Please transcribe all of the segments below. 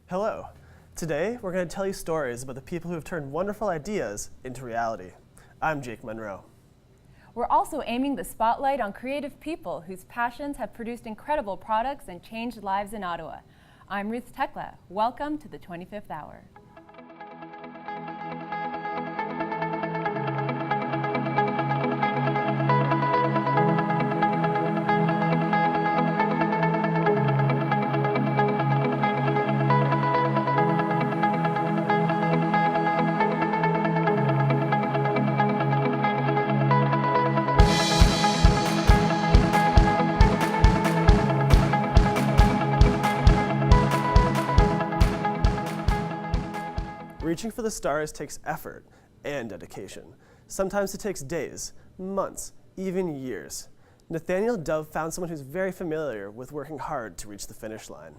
Hello. Today, we're going to tell you stories about the people who have turned wonderful ideas into reality. I'm Jake Monroe. We're also aiming the spotlight on creative people whose passions have produced incredible products and changed lives in Ottawa. I'm Ruth Tekla. Welcome to the 25th Hour. Reaching for the stars takes effort and dedication. Sometimes it takes days, months, even years. Nathaniel Dove found someone who's very familiar with working hard to reach the finish line.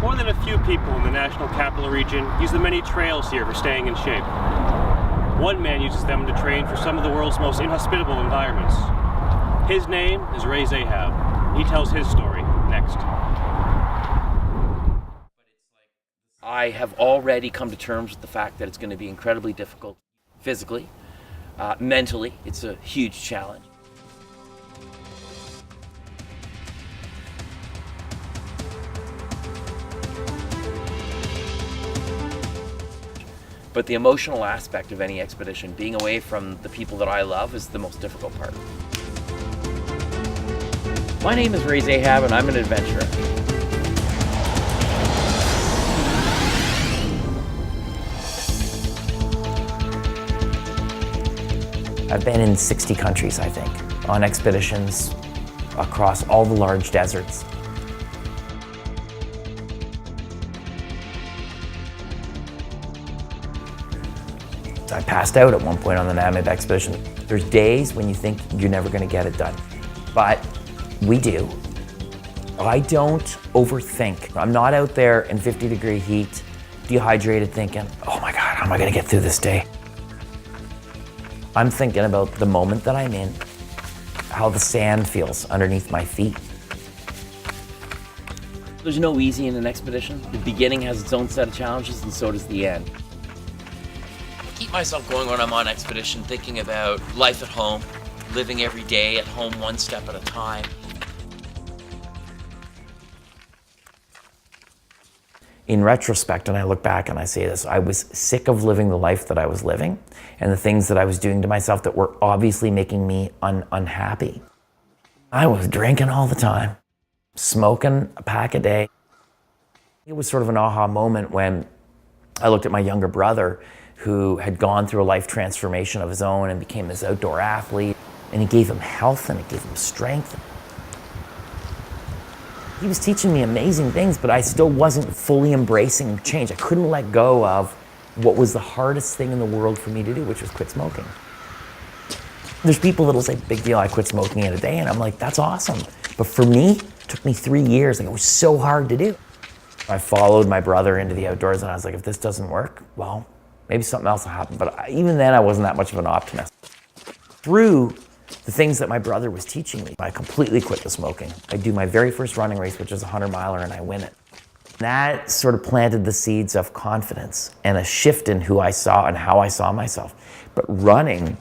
More than a few people in the National Capital Region use the many trails here for staying in shape. One man uses them to train for some of the world's most inhospitable environments. His name is Ray Zahab. He tells his story next. I have already come to terms with the fact that it's going to be incredibly difficult physically, mentally. It's a huge challenge. But the emotional aspect of any expedition, being away from the people that I love, is the most difficult part. My name is Ray Zahab and I'm an adventurer. I've been in 60 countries, I think, on expeditions across all the large deserts. I passed out at one point on the Namib expedition. There's days when you think you're never going to get it done, but we do. I don't overthink. I'm not out there in 50-degree heat, dehydrated, thinking, oh my God, how am I going to get through this day? I'm thinking about the moment that I'm in, how the sand feels underneath my feet. There's no easy in an expedition. The beginning has its own set of challenges, and so does the end. I keep myself going when I'm on expedition, thinking about life at home, living every day at home one step at a time. In retrospect, and I look back and I say this, I was sick of living the life that I was living and the things that I was doing to myself that were obviously making me unhappy. I was drinking all the time, smoking a pack a day. It was sort of an aha moment when I looked at my younger brother who had gone through a life transformation of his own and became this outdoor athlete, and it gave him health and it gave him strength. He was teaching me amazing things, but I still wasn't fully embracing change. I couldn't let go of what was the hardest thing in the world for me to do, which was quit smoking. There's people that'll say, big deal, I quit smoking in a day, and I'm like, that's awesome. But for me, it took me 3 years. Like, it was so hard to do. I followed my brother into the outdoors, and I was like, if this doesn't work, well, maybe something else will happen. But even then, I wasn't that much of an optimist. Through the things that my brother was teaching me, I completely quit the smoking. I do my very first running race, which is a 100-miler, and I win it. That sort of planted the seeds of confidence and a shift in who I saw and how I saw myself. But running,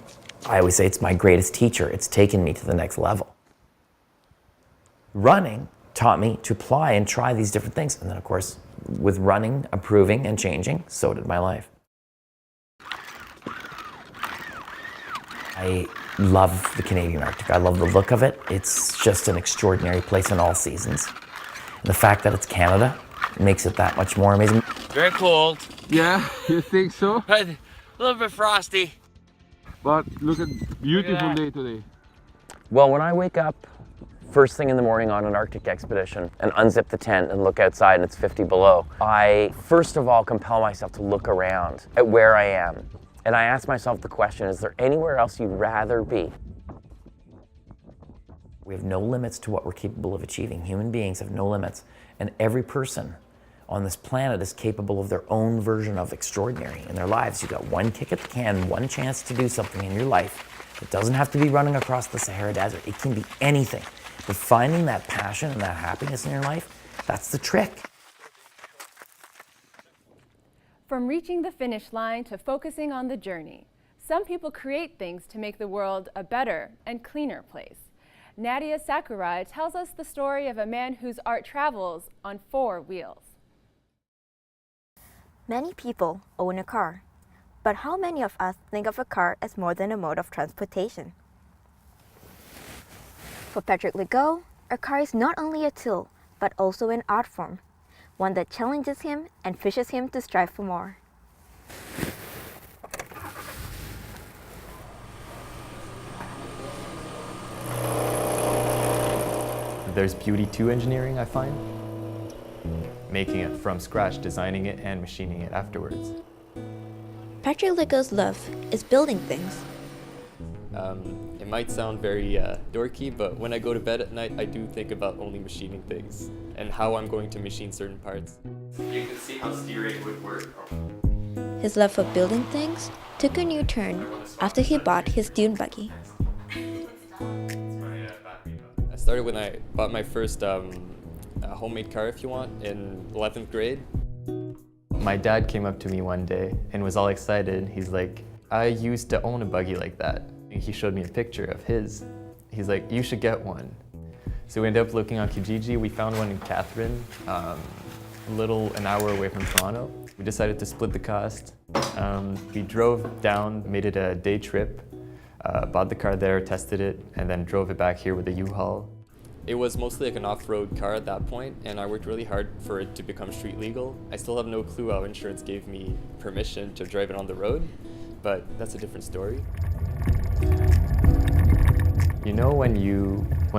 I always say it's my greatest teacher. It's taken me to the next level. Running taught me to apply and try these different things. And then, of course, with running, improving and changing, so did my life. I love the Canadian Arctic. I love the look of it. It's just an extraordinary place in all seasons. And the fact that it's Canada makes it that much more amazing. Very cold. Yeah, you think so? A little bit frosty. But look at beautiful day today. Well, when I wake up first thing in the morning on an Arctic expedition and unzip the tent and look outside and it's 50 below, I first of all compel myself to look around at where I am. And I ask myself the question, is there anywhere else you'd rather be? We have no limits to what we're capable of achieving. Human beings have no limits. And every person on this planet is capable of their own version of extraordinary in their lives. You've got one kick at the can, one chance to do something in your life. It doesn't have to be running across the Sahara Desert. It can be anything. But finding that passion and that happiness in your life, that's the trick. From reaching the finish line to focusing on the journey, some people create things to make the world a better and cleaner place. Nadia Sakurai tells us the story of a man whose art travels on 4 wheels. Many people own a car, but how many of us think of a car as more than a mode of transportation? For Frederick Legault, a car is not only a tool, but also an art form, one that challenges him and pushes him to strive for more. There's beauty to engineering, I find. Making it from scratch, designing it, and machining it afterwards. Patrick Legault's love is building things. It might sound very dorky, but when I go to bed at night, I do think about only machining things and how I'm going to machine certain parts. You can see how steering would work. His love for building things took a new turn after he bought his dune buggy. I started when I bought my first homemade car, if you want, in 11th grade. My dad came up to me one day and was all excited. He's like, I used to own a buggy like that. And he showed me a picture of his. He's like, you should get one. So we ended up looking on Kijiji. We found one in Catherine, an hour away from Toronto. We decided to split the cost. We drove down, made it a day trip, bought the car there, tested it, and then drove it back here with a U-Haul. It was mostly like an off-road car at that point, and I worked really hard for it to become street legal. I still have no clue how insurance gave me permission to drive it on the road, but that's a different story. You know when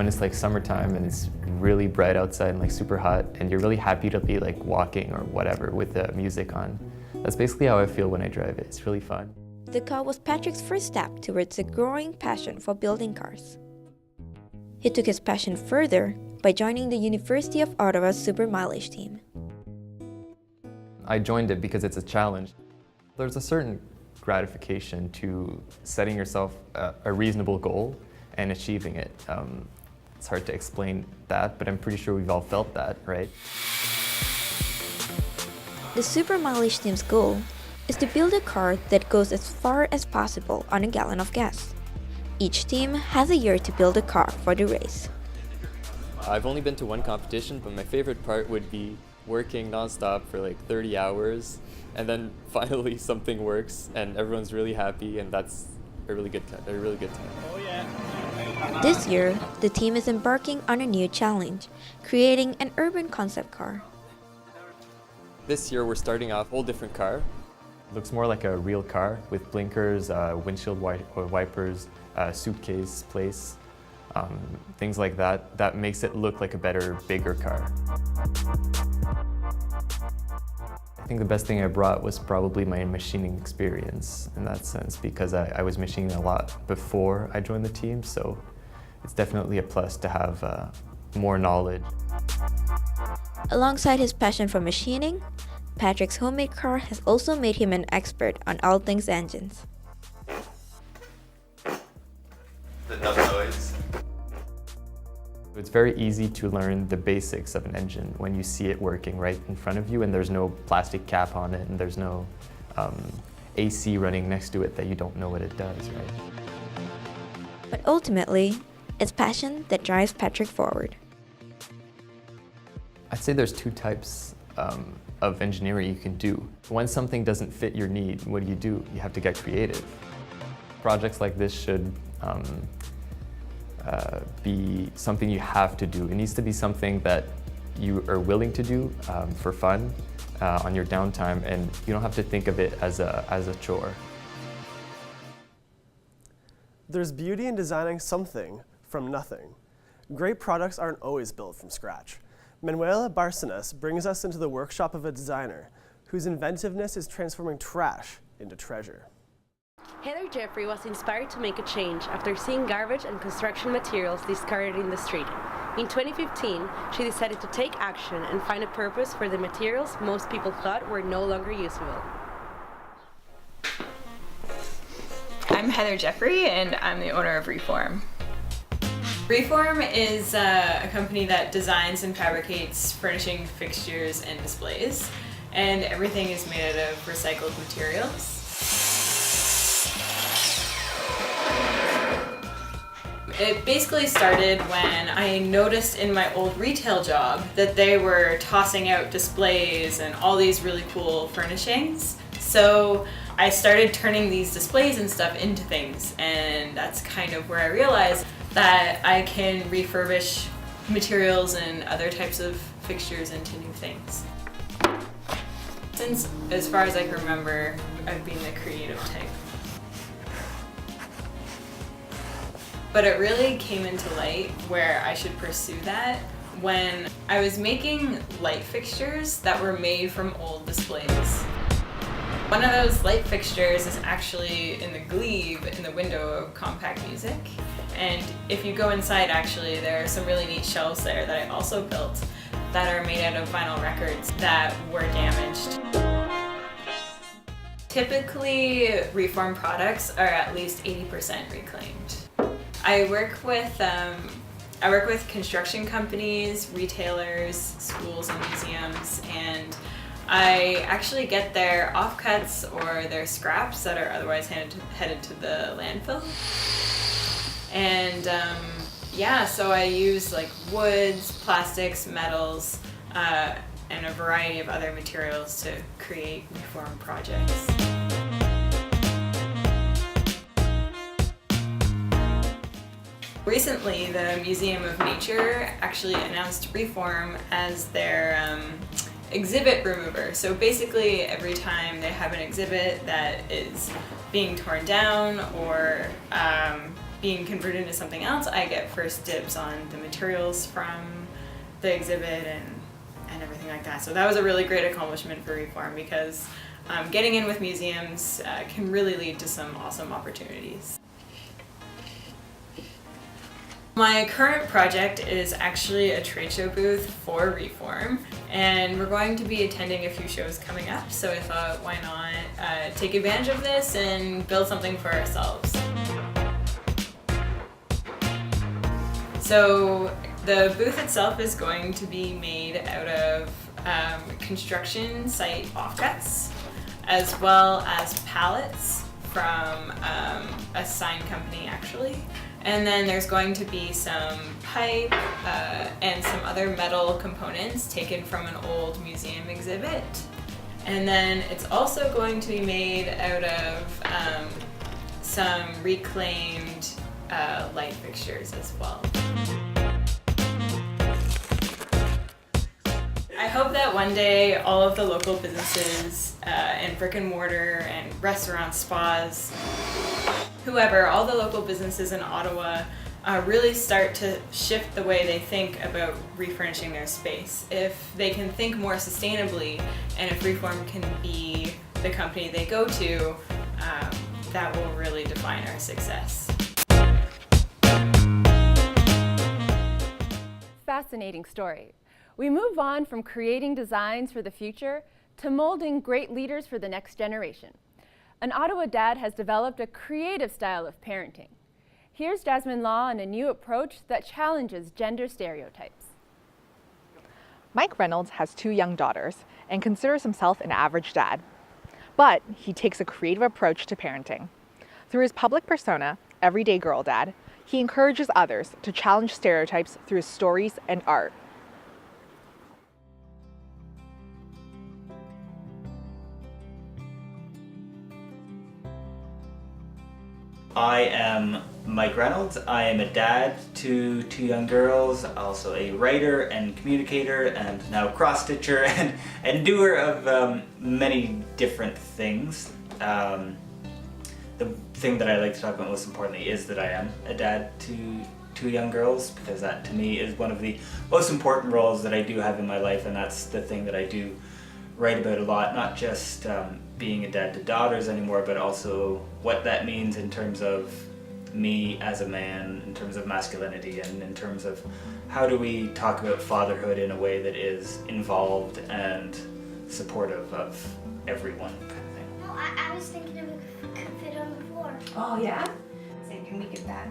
it's like summertime and it's really bright outside and like super hot and you're really happy to be like walking or whatever with the music on? That's basically how I feel when I drive it. It's really fun. The car was Patrick's first step towards a growing passion for building cars. He took his passion further by joining the University of Ottawa's super mileage team. I joined it because it's a challenge. There's a certain gratification to setting yourself a reasonable goal and achieving it. It's hard to explain that, but I'm pretty sure we've all felt that, right? The super mileage team's goal is to build a car that goes as far as possible on a gallon of gas. Each team has a year to build a car for the race. I've only been to one competition, but my favorite part would be working nonstop for like 30 hours, and then finally something works and everyone's really happy, and that's a really good time. This year, the team is embarking on a new challenge, creating an urban concept car. This year we're starting off a whole different car. It looks more like a real car with blinkers, windshield wipers, suitcase place, things like that. That makes it look like a better, bigger car. I think the best thing I brought was probably my machining experience in that sense, because I was machining a lot before I joined the team, so it's definitely a plus to have more knowledge. Alongside his passion for machining, Patrick's homemade car has also made him an expert on all things engines. Enough noise. It's very easy to learn the basics of an engine when you see it working right in front of you and there's no plastic cap on it and there's no AC running next to it that you don't know what it does, right? But ultimately, it's passion that drives Patrick forward. I'd say there's 2 types of engineering you can do. When something doesn't fit your need, what do? You have to get creative. Projects like this should be something you have to do. It needs to be something that you are willing to do for fun on your downtime, and you don't have to think of it as a chore. There's beauty in designing something from nothing. Great products aren't always built from scratch. Manuela Barcenas brings us into the workshop of a designer whose inventiveness is transforming trash into treasure. Heather Jeffrey was inspired to make a change after seeing garbage and construction materials discarded in the street. In 2015, she decided to take action and find a purpose for the materials most people thought were no longer usable. I'm Heather Jeffrey, and I'm the owner of Reform. Reform is a company that designs and fabricates furnishing fixtures and displays, and everything is made out of recycled materials. It basically started when I noticed in my old retail job that they were tossing out displays and all these really cool furnishings. So I started turning these displays and stuff into things, and that's kind of where I realized that I can refurbish materials and other types of fixtures into new things. Since, as far as I can remember, I've been the creative type. But it really came into light where I should pursue that when I was making light fixtures that were made from old displays. One of those light fixtures is actually in the glebe in the window of Compact Music. And if you go inside, actually, there are some really neat shelves there that I also built that are made out of vinyl records that were damaged. Typically, Reform products are at least 80% reclaimed. I work with construction companies, retailers, schools, and museums, and I actually get their offcuts or their scraps that are otherwise headed to the landfill. And yeah, so I use like woods, plastics, metals, and a variety of other materials to create Reform projects. Recently, the Museum of Nature actually announced Reform as their exhibit remover. So basically, every time they have an exhibit that is being torn down or being converted into something else, I get first dibs on the materials from the exhibit and everything like that. So that was a really great accomplishment for Reform because getting in with museums can really lead to some awesome opportunities. My current project is actually a trade show booth for Reform, and we're going to be attending a few shows coming up, so I thought why not take advantage of this and build something for ourselves. So the booth itself is going to be made out of construction site offcuts, as well as pallets from a sign company actually. And then there's going to be some pipe and some other metal components taken from an old museum exhibit. And then it's also going to be made out of some reclaimed light fixtures as well. I hope that one day all of the local businesses and brick and mortar and restaurants, spas, whoever, all the local businesses in Ottawa really start to shift the way they think about refurnishing their space. If they can think more sustainably, and if Reform can be the company they go to, that will really define our success. Fascinating story. We move on from creating designs for the future to molding great leaders for the next generation. An Ottawa dad has developed a creative style of parenting. Here's Jasmine Law on a new approach that challenges gender stereotypes. Mike Reynolds has 2 young daughters and considers himself an average dad. But he takes a creative approach to parenting. Through his public persona, Everyday Girl Dad, he encourages others to challenge stereotypes through his stories and art. I am Mike Reynolds. I am a dad to 2 young girls, also a writer and communicator and now cross-stitcher and doer of many different things. The thing that I like to talk about most importantly is that I am a dad to 2 young girls, because that to me is one of the most important roles that I do have in my life, and that's the thing that I do write about a lot, not just being a dad to daughters anymore, but also what that means in terms of me as a man, in terms of masculinity, and in terms of how do we talk about fatherhood in a way that is involved and supportive of everyone, kind of thing. No, I was thinking it could fit on the floor. Oh yeah? Say, can we get that?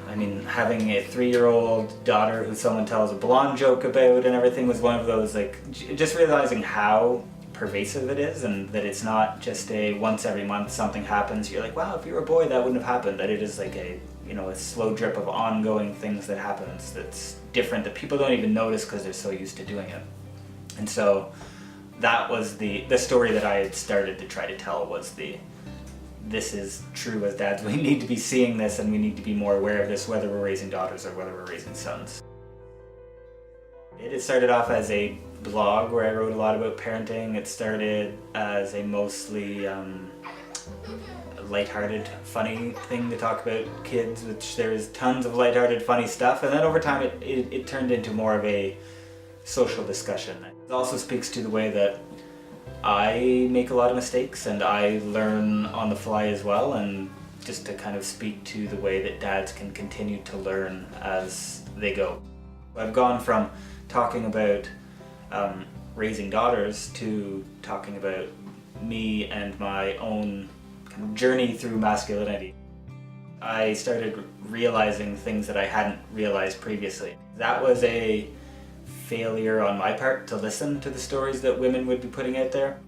I mean, having a 3-year-old daughter who someone tells a blonde joke about and everything was one of those, like, just realizing how pervasive it is, and that it's not just a once every month something happens, you're like, wow, if you were a boy that wouldn't have happened. That it is like a, you know, a slow drip of ongoing things that happens that's different, that people don't even notice because they're so used to doing it. And so that was the story that I had started to try to tell, was this is true as dads. We need to be seeing this, and we need to be more aware of this, whether we're raising daughters or whether we're raising sons. It started off as a blog where I wrote a lot about parenting. It started as a mostly lighthearted, funny thing to talk about kids, which there's tons of lighthearted, funny stuff. And then over time it turned into more of a social discussion. It also speaks to the way that I make a lot of mistakes and I learn on the fly as well, and just to kind of speak to the way that dads can continue to learn as they go. I've gone from talking about raising daughters to talking about me and my own kind of journey through masculinity. I started realizing things that I hadn't realized previously. That was a failure on my part, to listen to the stories that women would be putting out there.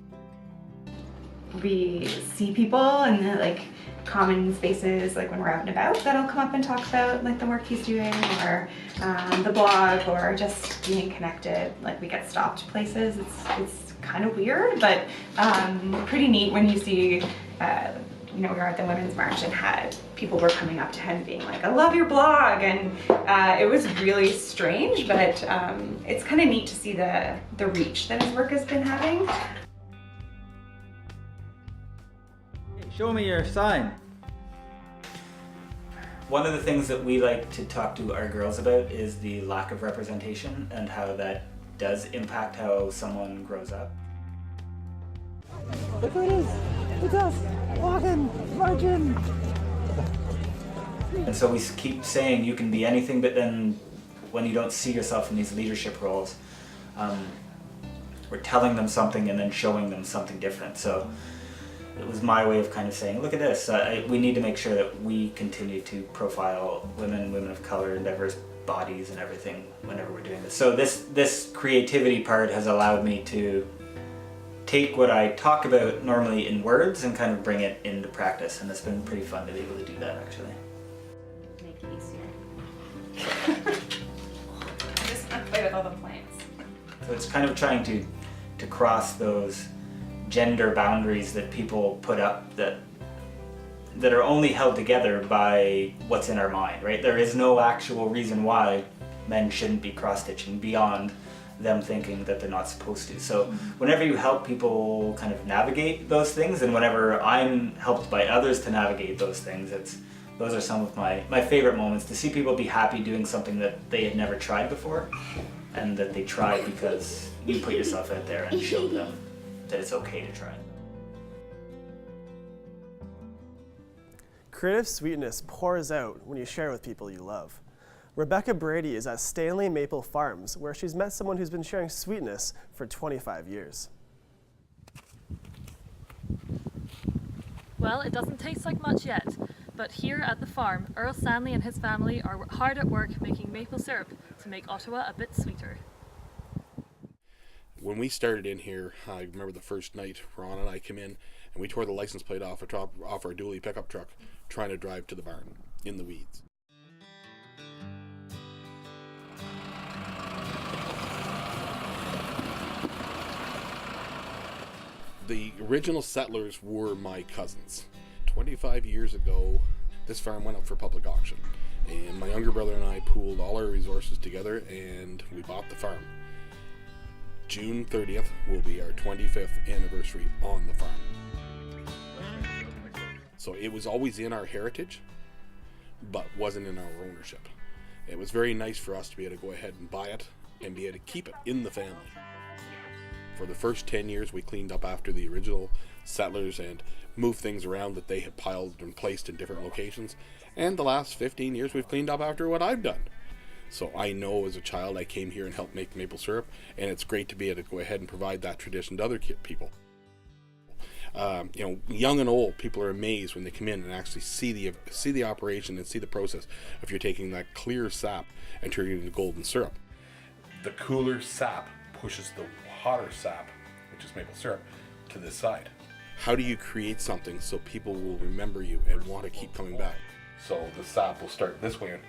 We see people in the like common spaces, like when we're out and about, that'll come up and talk about like the work he's doing, or the blog, or just being connected. Like we get stopped places. It's kind of weird, but pretty neat when you see. You know, we were at the Women's March and had people were coming up to him being like, I love your blog, and it was really strange, but it's kind of neat to see the reach that his work has been having. Show me your sign. One of the things that we like to talk to our girls about is the lack of representation and how that does impact how someone grows up. Look who it is! It's us! Walking! Marching! And so we keep saying you can be anything, but then when you don't see yourself in these leadership roles, we're telling them something and then showing them something different. So it was my way of kind of saying, look at this, we need to make sure that we continue to profile women of color, and diverse bodies and everything whenever we're doing this. So this creativity part has allowed me to take what I talk about normally in words and kind of bring it into practice, and it's been pretty fun to be able to do that, actually. Make it easier. I just want to play with all the plants. So it's kind of trying to cross those gender boundaries that people put up that are only held together by what's in our mind, right? There is no actual reason why men shouldn't be cross-stitching beyond them thinking that they're not supposed to. So whenever you help people kind of navigate those things, and whenever I'm helped by others to navigate those things, those are some of my favorite moments, to see people be happy doing something that they had never tried before, and that they tried because you put yourself out there and showed them that it's okay to try. Creative sweetness pours out when you share with people you love. Rebecca Brady is at Stanley Maple Farms, where she's met someone who's been sharing sweetness for 25 years. Well, it doesn't taste like much yet, but here at the farm, Earl Stanley and his family are hard at work making maple syrup to make Ottawa a bit sweeter. When we started in here, I remember the first night Ron and I came in and we tore the license plate off our dually pickup truck trying to drive to the barn in the weeds. The original settlers were my cousins. 25 years ago, this farm went up for public auction, and my younger brother and I pooled all our resources together and we bought the farm. June 30th will be our 25th anniversary on the farm. So it was always in our heritage, but wasn't in our ownership. It was very nice for us to be able to go ahead and buy it and be able to keep it in the family. For the first 10 years, we cleaned up after the original settlers and moved things around that they had piled and placed in different locations. And the last 15 years, we've cleaned up after what I've done. So I know as a child I came here and helped make maple syrup, and it's great to be able to go ahead and provide that tradition to other people. Young and old, people are amazed when they come in and actually see the operation and see the process of you're taking that clear sap and turning it into golden syrup. The cooler sap pushes the hotter sap, which is maple syrup, to this side. How do you create something so people will remember you and want to keep coming back? So the sap will start this way, and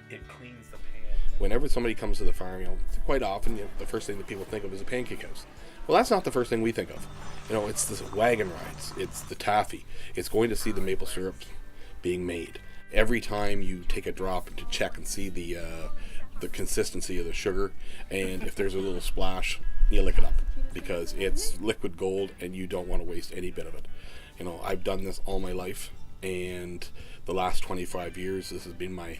it cleans the pan. Whenever somebody comes to the farm, quite often the first thing that people think of is a pancake house. Well, that's not the first thing we think of. It's the wagon rides, it's the taffy, it's going to see the maple syrup being made. Every time you take a drop to check and see the consistency of the sugar, and if there's a little splash, you lick it up, because it's liquid gold and you don't want to waste any bit of it. I've done this all my life, and the last 25 years this has been my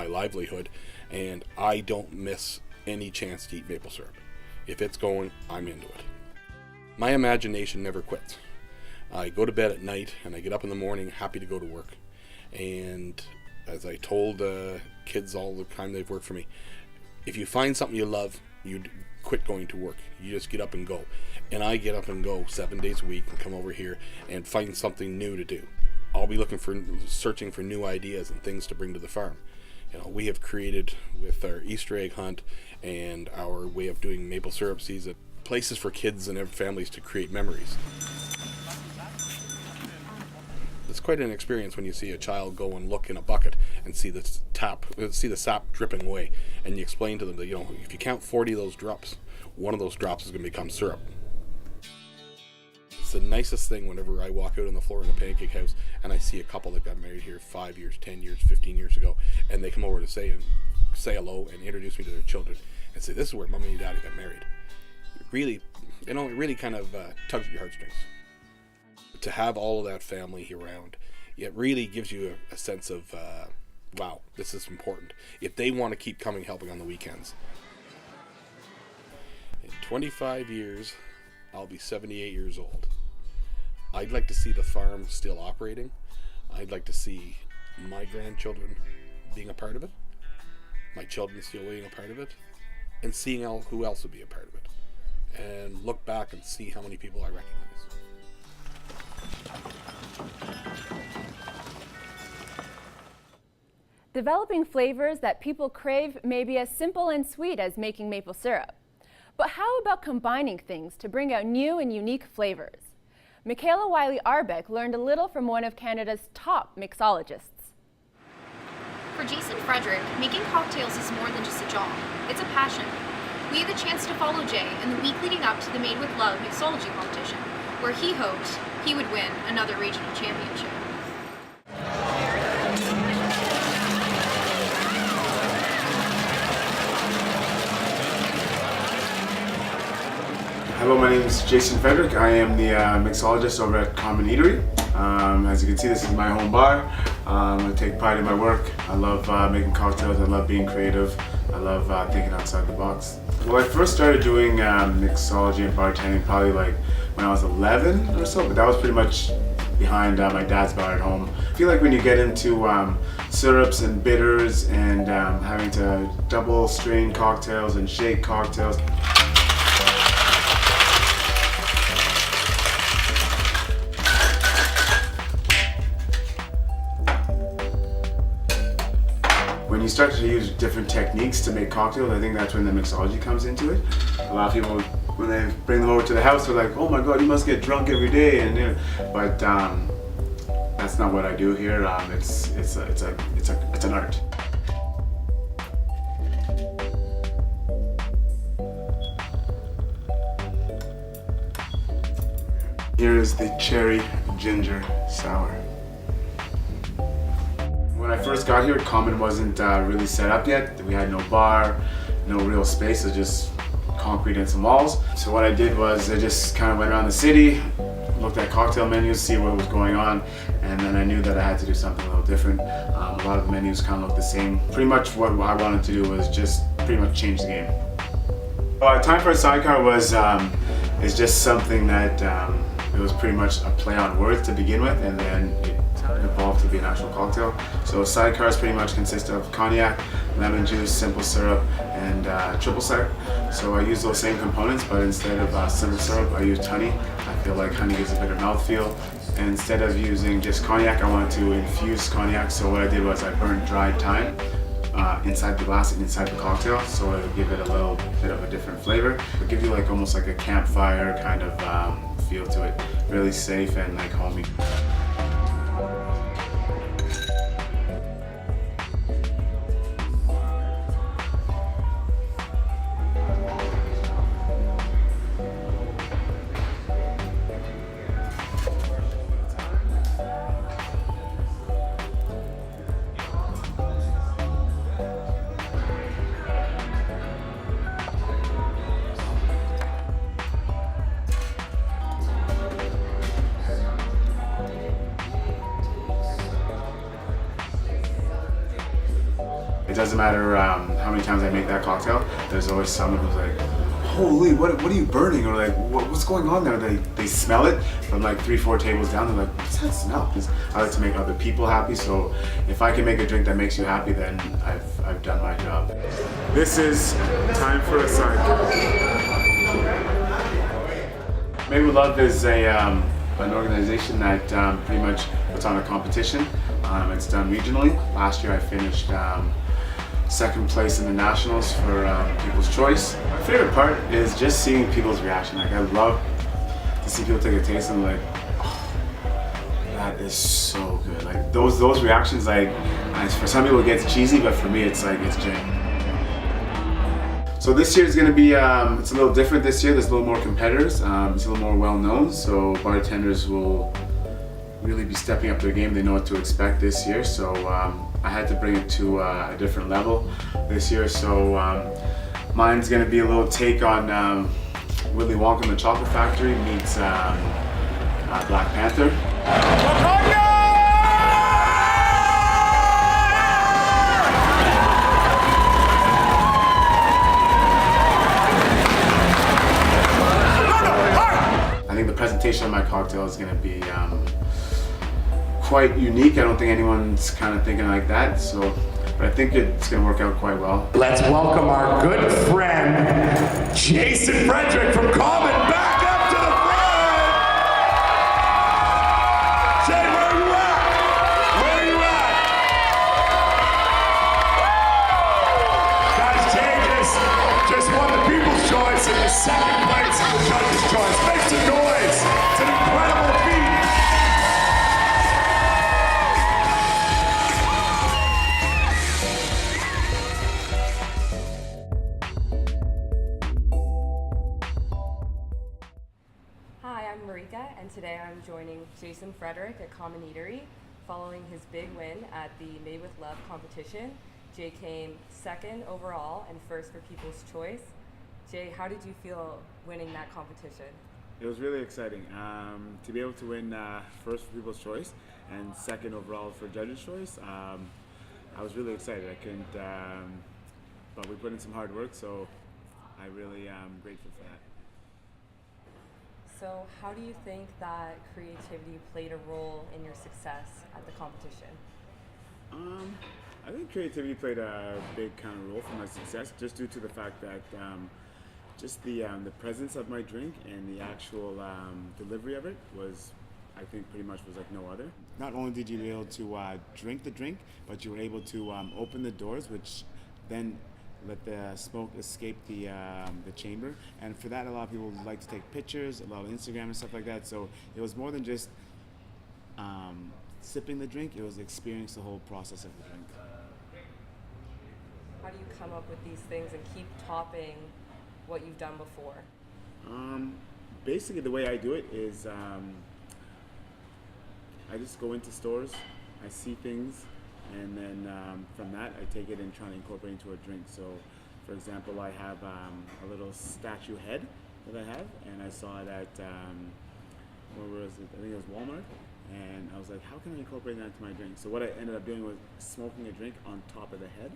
livelihood, and I don't miss any chance to eat maple syrup. If it's going, I'm into it. My imagination never quits. I go to bed at night and I get up in the morning happy to go to work. And as I told kids all the time they've worked for me, if you find something you love, you quit going to work. You just get up and go. And I get up and go 7 days a week and come over here and find something new to do. I'll be searching for new ideas and things to bring to the farm. We have created, with our Easter egg hunt and our way of doing maple syrup season, places for kids and families to create memories. It's quite an experience when you see a child go and look in a bucket and see the sap dripping away, and you explain to them that if you count 40 of those drops, one of those drops is going to become syrup. It's the nicest thing whenever I walk out on the floor in a pancake house and I see a couple that got married here 5 years, 10 years, 15 years ago, and they come over to say hello and introduce me to their children and say, "This is where Mommy and Daddy got married." It really kind of tugs at your heartstrings. To have all of that family around, it really gives you a sense of, wow, this is important. If they want to keep coming helping on the weekends. In 25 years, I'll be 78 years old. I'd like to see the farm still operating. I'd like to see my grandchildren being a part of it, my children still being a part of it, and seeing who else would be a part of it. And look back and see how many people I recognize. Developing flavors that people crave may be as simple and sweet as making maple syrup. But how about combining things to bring out new and unique flavors? Michaela Wiley-Arbeck learned a little from one of Canada's top mixologists. For Jason Frederick, making cocktails is more than just a job. It's a passion. We had the chance to follow Jay in the week leading up to the Made with Love mixology competition, where he hoped he would win another regional championship. Hello, my name is Jason Frederick. I am the mixologist over at Common Eatery. As you can see, this is my home bar. I take pride in my work. I love making cocktails. I love being creative. I love thinking outside the box. Well, I first started doing mixology and bartending probably like when I was 11 or so, but that was pretty much behind my dad's bar at home. I feel like when you get into syrups and bitters and having to double strain cocktails and shake cocktails, when you start to use different techniques to make cocktails, I think that's when the mixology comes into it. A lot of people, when they bring them over to the house, they're like, "Oh my God, you must get drunk every day," but that's not what I do here. It's an art. Here is the cherry ginger sour. When I first got here, Common wasn't really set up yet. We had no bar, no real space, it was just concrete and some walls. So what I did was I just kind of went around the city, looked at cocktail menus, see what was going on, and then I knew that I had to do something a little different. A lot of the menus kind of looked the same. Pretty much what I wanted to do was just pretty much change the game. Time for a Sidecar is just something that it was pretty much a play on words to begin with, and then it evolved to be an actual cocktail. So sidecars pretty much consist of cognac, lemon juice, simple syrup, and triple sec. So I use those same components, but instead of simple syrup, I used honey. I feel like honey gives a better mouthfeel. And instead of using just cognac, I wanted to infuse cognac. So what I did was I burned dried thyme inside the glass and inside the cocktail, so it'll give it a little bit of a different flavor. It'll give you like almost like a campfire kind of feel to it. Really safe and like homey. It doesn't matter how many times I make that cocktail, there's always someone who's like, holy, what are you burning? Or like, what's going on there? They smell it from like 3-4 tables down. They're like, what's that smell? 'Cause I like to make other people happy, so if I can make a drink that makes you happy, then I've done my job. This is time for a sidecar. Made with Love is an organization that pretty much puts on a competition. It's done regionally. Last year I finished second place in the nationals for People's Choice. My favorite part is just seeing people's reaction. Like I love to see people take a taste and like, oh, that is so good. Like those reactions, like for some people it gets cheesy, but for me it's like it's genuine. So this year is going to be it's a little different this year. There's a little more competitors. It's a little more well known, so bartenders will really be stepping up their game. They know what to expect this year, so I had to bring it to a different level this year. So mine's gonna be a little take on Willy Wonka and the Chocolate Factory meets Black Panther. I think the presentation of my cocktail is gonna be quite unique. I don't think anyone's kind of thinking like that, but I think it's going to work out quite well. Let's welcome our good friend, Jason Frederick from Carleton, back up to the front! Jay, where are you at? Where are you at? Guys, Jay just won the People's Choice in the second place in the Judges' Choice. Make some noise! It's an incredible feat! And today I'm joining Jason Frederick at Common Eatery. Following his big win at the Made with Love competition, Jay came second overall and first for People's Choice. Jay, how did you feel winning that competition? It was really exciting to be able to win first for People's Choice and second overall for Judges' Choice. I was really excited. I couldn't, but we put in some hard work, so I really am grateful for that. So how do you think that creativity played a role in your success at the competition? I think creativity played a big kind of role for my success, just due to the fact that just the presence of my drink and the actual delivery of it was, I think, pretty much was like no other. Not only did you be able to drink the drink, but you were able to open the doors, which then let the smoke escape the chamber, and for that a lot of people like to take pictures, a lot of Instagram and stuff like that. So it was more than just sipping the drink; it was experiencing the whole process of the drink. How do you come up with these things and keep topping what you've done before? Basically, the way I do it is I just go into stores, I see things, and then from that I take it and try to incorporate into a drink. So for example, I have a little statue head that I have, and I saw it at where was it? I think it was Walmart, and I was like, how can I incorporate that into my drink? So what I ended up doing was smoking a drink on top of the head,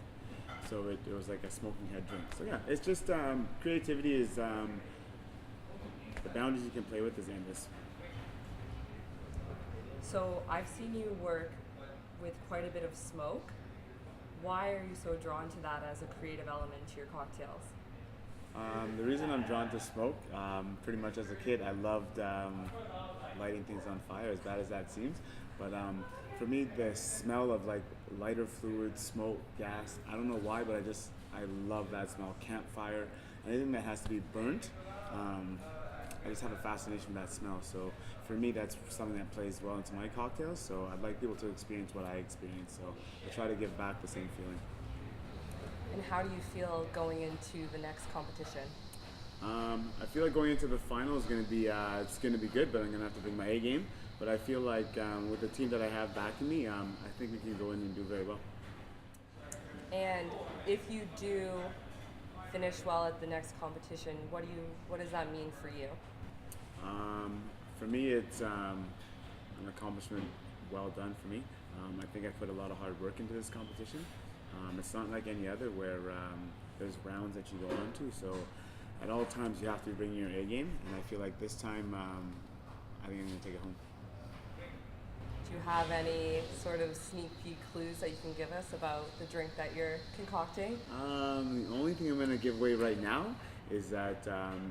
so it was like a smoking head drink. So yeah, it's just creativity is the boundaries you can play with is endless. So I've seen you work with quite a bit of smoke. Why are you so drawn to that as a creative element to your cocktails? The reason I'm drawn to smoke, pretty much as a kid, I loved lighting things on fire, as bad as that seems. But for me, the smell of like lighter fluid, smoke, gas, I don't know why, but I love that smell. Campfire, anything that has to be burnt, I just have a fascination with that smell. So for me, that's something that plays well into my cocktails. So I'd like people to experience what I experience. So I try to give back the same feeling. And how do you feel going into the next competition? I feel like going into the final is going to be it's going to be good, but I'm going to have to bring my A game. But I feel like with the team that I have backing me, I think we can go in and do very well. And if you do finish well at the next competition, what does that mean for you? For me, it's an accomplishment well done for me. I think I put a lot of hard work into this competition. It's not like any other where there's rounds that you go on to, so at all times you have to bring your A game, and I feel like this time I think I'm going to take it home. Do you have any sort of sneak peek clues that you can give us about the drink that you're concocting? The only thing I'm going to give away right now is that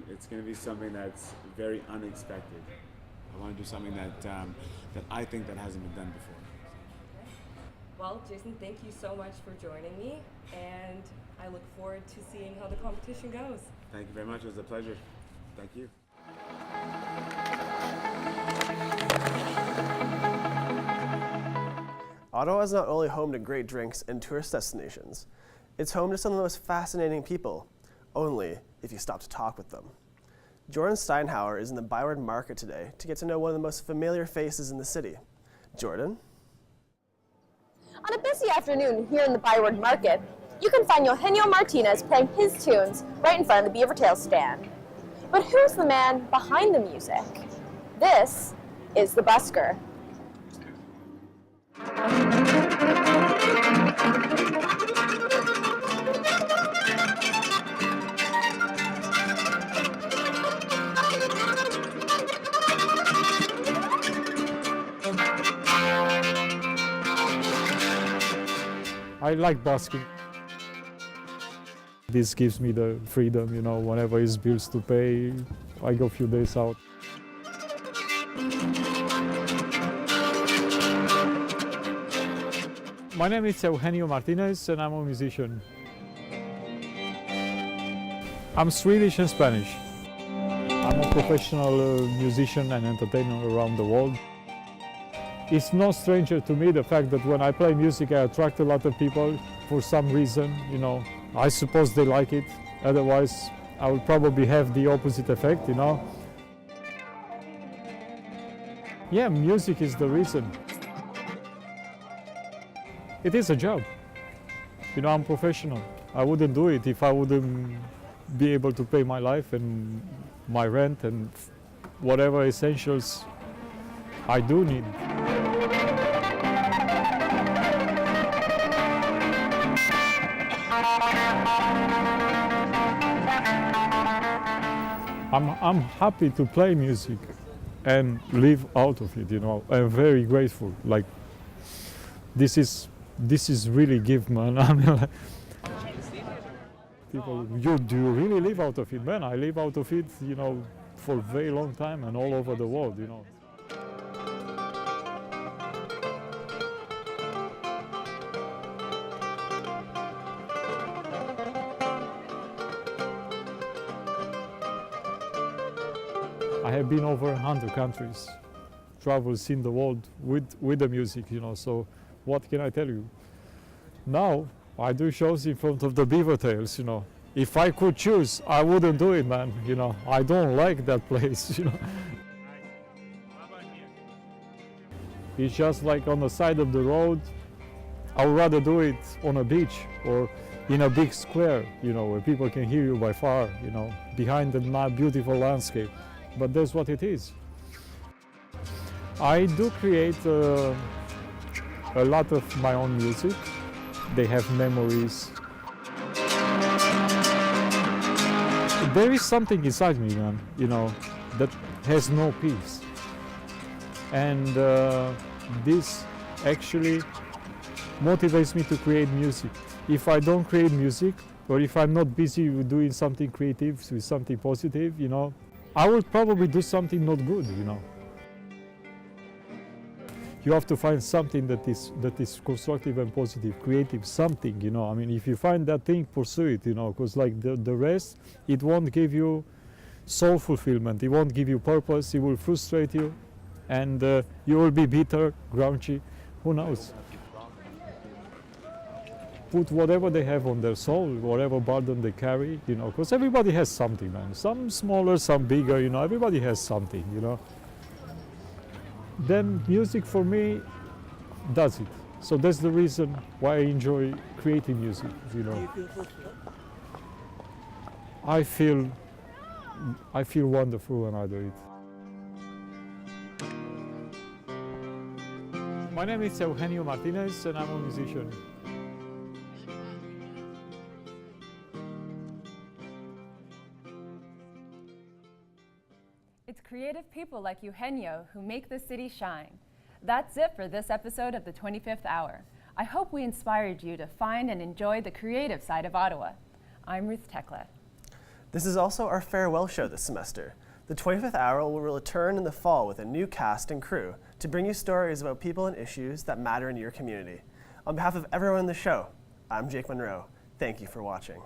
it's going to be something that's very unexpected. I want to do something that I think that hasn't been done before. Well, Jason, thank you so much for joining me, and I look forward to seeing how the competition goes. Thank you very much. It was a pleasure. Thank you. Ottawa is not only home to great drinks and tourist destinations, it's home to some of the most fascinating people, only if you stop to talk with them. Jordan Steinhauer is in the Byward Market today to get to know one of the most familiar faces in the city. Jordan? On a busy afternoon here in the Byward Market, you can find Eugenio Martinez playing his tunes right in front of the Beavertail stand. But who's the man behind the music? This is the busker. I like busking. This gives me the freedom, you know, whenever it's bills to pay, I go a few days out. My name is Eugenio Martinez and I'm a musician. I'm Swedish and Spanish. I'm a professional musician and entertainer around the world. It's no stranger to me the fact that when I play music I attract a lot of people for some reason, you know. I suppose they like it, otherwise I would probably have the opposite effect, you know. Yeah, music is the reason. It is a job. You know, I'm professional. I wouldn't do it if I wouldn't be able to pay my life and my rent and whatever essentials I do need. I'm happy to play music and live out of it, you know. I'm very grateful. Like, this is really gift, man. I mean, like, people, do you really live out of it? Man, I live out of it, you know, for a very long time and all over the world, you know. I have been over 100 countries, traveled, seen the world with the music, you know, so what can I tell you? Now, I do shows in front of the Beavertails, you know. If I could choose, I wouldn't do it, man, you know. I don't like that place, you know. It's just like on the side of the road. I would rather do it on a beach or in a big square, you know, where people can hear you by far, you know, behind the beautiful landscape. But that's what it is. I do create a lot of my own music. They have memories. There is something inside me, man, you know, that has no peace. And this actually motivates me to create music. If I don't create music, or if I'm not busy with doing something creative, with something positive, you know, I will probably do something not good, you know. You have to find something that is constructive and positive, creative, something, you know. I mean, if you find that thing, pursue it, you know, because like the rest, it won't give you soul fulfillment, it won't give you purpose, it will frustrate you, and you will be bitter, grouchy, who knows. Put whatever they have on their soul, whatever burden they carry, you know, because everybody has something, man. Some smaller, some bigger, you know, everybody has something, you know. Then music for me does it. So that's the reason why I enjoy creating music, you know. I feel wonderful when I do it. My name is Eugenio Martinez and I'm a musician. It's creative people like Eugenio who make the city shine. That's it for this episode of the 25th Hour. I hope we inspired you to find and enjoy the creative side of Ottawa. I'm Ruth Tekla. This is also our farewell show this semester. The 25th Hour will return in the fall with a new cast and crew to bring you stories about people and issues that matter in your community. On behalf of everyone in the show, I'm Jake Monroe. Thank you for watching.